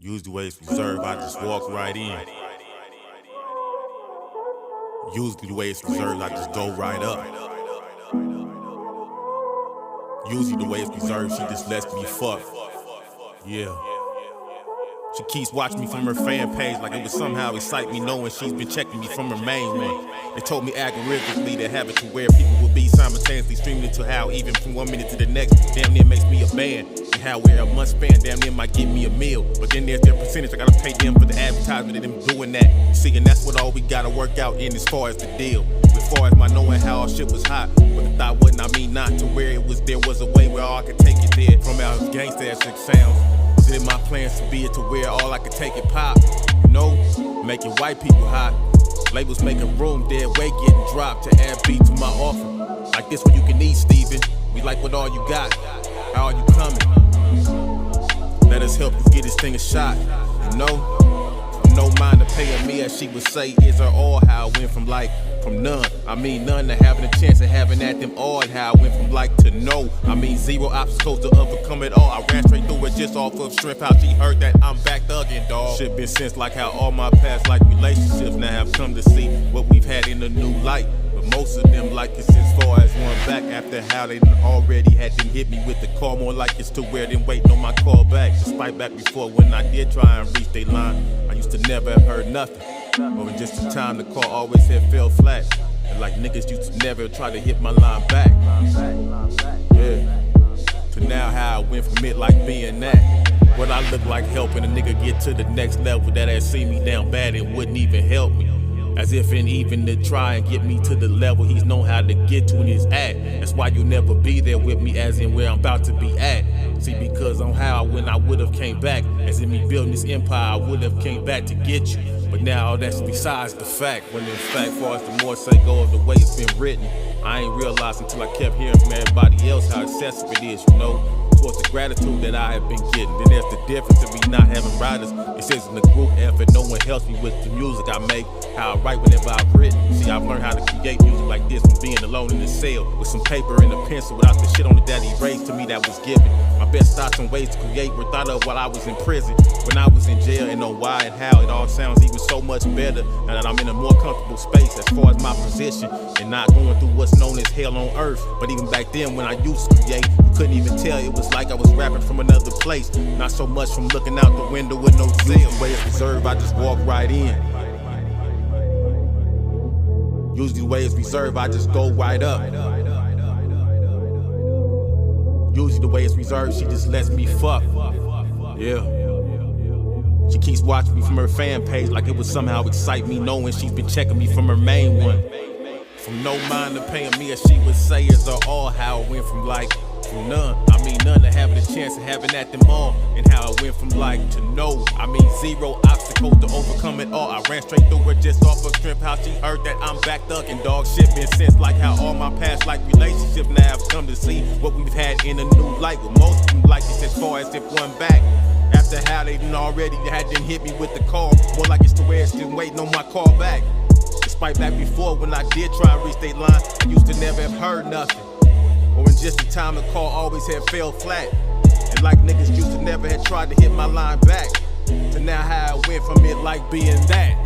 Use the way it's reserved, I just walk right in. Use the way it's reserved, I just go right up. Usually the way it's reserved, she just lets me fuck. Yeah. She keeps watching me from her fan page like it would somehow excite me, knowing she's been checking me from her main one. They told me algorithmically to have it to where people will be simultaneously streaming it to how even from 1 minute to the next damn near makes me a band. And how where a month span damn near might give me a meal. But then there's their percentage, I gotta pay them for the advertisement of them doing that. See, and that's what all we gotta work out in as far as the deal. As far as my knowing how our shit was hot, but the thought wasn't, I mean not to where it was, there was a way where all I could take it there. From our gangsta as it sounds. Was it in my plans to be it to where all I could take it pop? You know, making white people hot. Labels making room, dead weight getting dropped to add beat to my offer. Like this one you can eat, Steven. We like what all you got. How are you coming? Let us help you get this thing a shot. You know? No mind to paying me, as she would say, is her all. How I went from none, I mean none, to having a chance of having at them all. How I went from to no, I mean zero obstacles to overcome it all. I ran straight through it just off of strength. How she heard that I'm back thugging, dawg. Shit been since like how all my past relationships now have come to see what we've had in a new light. But most of them like it's as far as one back after how they already had them hit me with the call. More like it's to where them waiting on my call back. Despite back before when I did try and reach they line, I used to never have heard nothing. Or in just the time the call always had fell flat. And like niggas used to never try to hit my line back. Yeah. To now how I went from it like being that. What I look like helping a nigga get to the next level that had seen me down bad and wouldn't even help me. As if in even to try and get me to the level he's known how to get to in his act. That's why you'll never be there with me as in where I'm about to be at. See, because on how when I would've came back, as in me building this empire, I would've came back to get you. But now that's besides the fact. When in fact, far as the more say go of the way it's been written, I ain't realized until I kept hearing from everybody else how excessive it is, you know. Towards the gratitude that I have been getting. Then there's the difference in me not having writers. It says in the group effort, no one helps me with the music I make. How I write whenever I've written. See, I've learned how to create music like this from being alone in the cell with some paper and a pencil without the shit on it that he raised to me that was given. My best thoughts and ways to create were thought of while I was in prison. When I was in jail and on why and how it all sounds even so much better now that I'm in a more comfortable space as far as my position and not going through what's known as hell on earth. But even back then when I used to create, you couldn't even tell it was like I was rapping from another place. Not so much from looking out the window with no zeal. The way it's reserved, I just walk right in. Usually the way it's reserved, I just go right up. Usually the way it's reserved, she just lets me fuck. Yeah. She keeps watching me from her fan page like it would somehow excite me, knowing she's been checking me from her main one. From no mind to paying me, as she would say, is her all. How it went from none, I mean none, to having a chance of having at them all. And how I went from to no, I mean zero obstacles to overcome it all. I ran straight through her just off of strength. How she heard that I'm back thugging, dog. Shit been since like how all my past relationships now have come to see what we've had in a new light. With most of them like it's as far as if one back. After how they done already had them hit me with the call. More like it's to where it's still waiting on my call back. Despite back before when I did try and reach they line, I used to never have heard nothing. Or in just the time the call always had fell flat. And like niggas used to never had tried to hit my line back. To now how I went from it like being that.